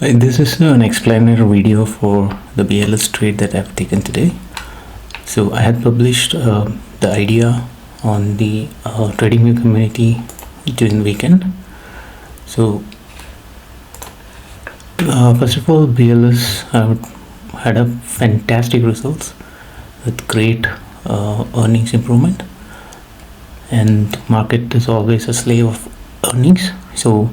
This is an explainer video for the BLS trade that I've taken today. So I had published the idea on the TradingView community during the weekend. So first of all, BLS had a fantastic results with great earnings improvement, and market is always a slave of earnings. So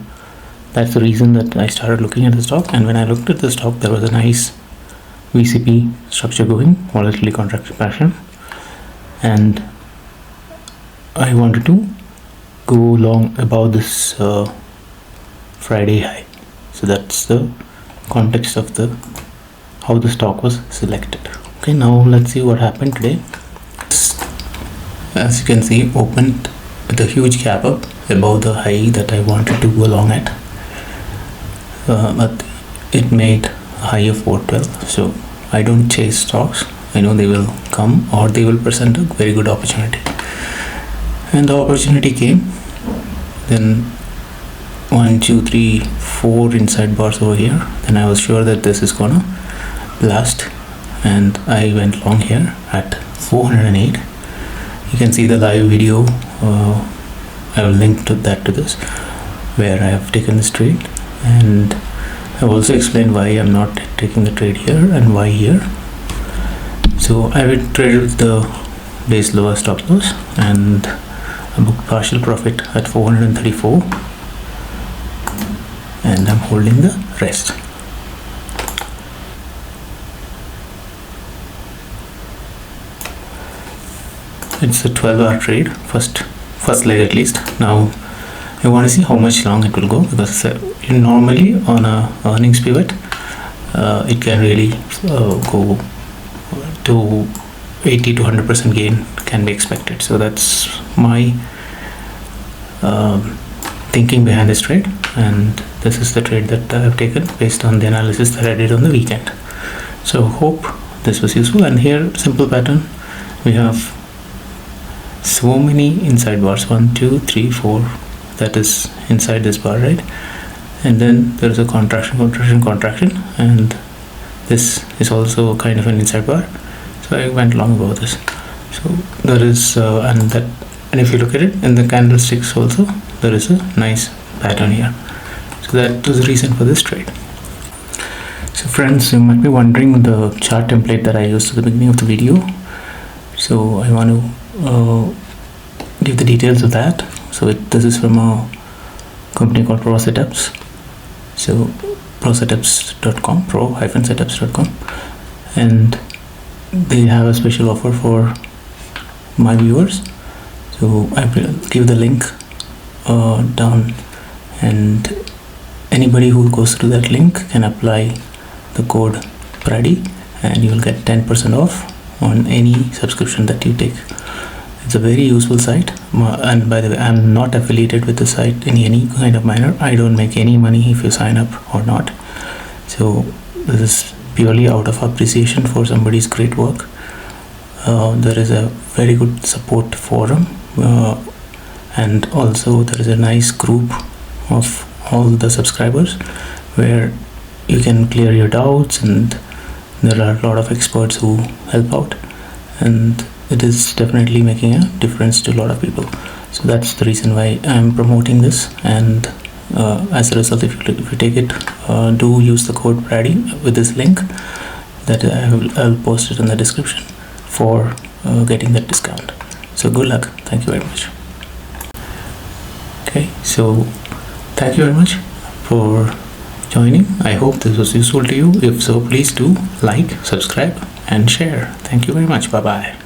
that's the reason that I started looking at the stock, and when I looked at the stock, there was a nice VCP structure going, volatility contraction pattern, and I wanted to go long above this Friday high. So that's the context of how the stock was selected. Okay, now let's see what happened today. As you can see, opened with a huge gap up above the high that I wanted to go long at. But it made a high of 412. So I don't chase stocks. I know they will come or they will present a very good opportunity, and the opportunity came. Then 1 2 3 4 inside bars over here. Then I was sure that this is gonna blast, and I went long here at 408. You can see the live video. I will link to this, where I have taken this trade, and I've also explained why I'm not taking the trade here and why here. So I would trade with the day's lower stop loss, and I booked partial profit at 434, and I'm holding the rest. It's a 12-hour trade, first leg at least. Now I want to see how much long it will go, because normally on a earnings pivot it can really go to 80 to 100% gain can be expected. So that's my thinking behind this trade, and this is the trade that I've taken based on the analysis that I did on the weekend. So hope this was useful. And here, simple pattern, we have so many inside bars, 1 2 3 4, that is inside this bar, right? And then there is a contraction, and this is also kind of an inside bar. So I went long about this. So there is and if you look at it in the candlesticks also, there is a nice pattern here. So that was the reason for this trade. So friends, you might be wondering the chart template that I used at the beginning of the video. So I want to give the details of that. So this is from a company called Pro Setups. So pro-setups.com, pro-setups.com, and they have a special offer for my viewers. So I will give the link down, and anybody who goes through that link can apply the code PRADY, and you will get 10% off on any subscription that you take. It's a very useful site, and by the way, I'm not affiliated with the site in any kind of manner. I don't make any money if you sign up or not. So this is purely out of appreciation for somebody's great work. There is a very good support forum, and also there is a nice group of all the subscribers where you can clear your doubts, and there are a lot of experts who help out, and it is definitely making a difference to a lot of people. So that's the reason why I'm promoting this, and as a result, if you take it, do use the code PRADY with this link that I'll post it in the description for getting that discount. So good luck. Thank you very much. Okay, so thank you very much for joining. I hope this was useful to you. If so, please do like, subscribe, and share. Thank you very much. Bye bye.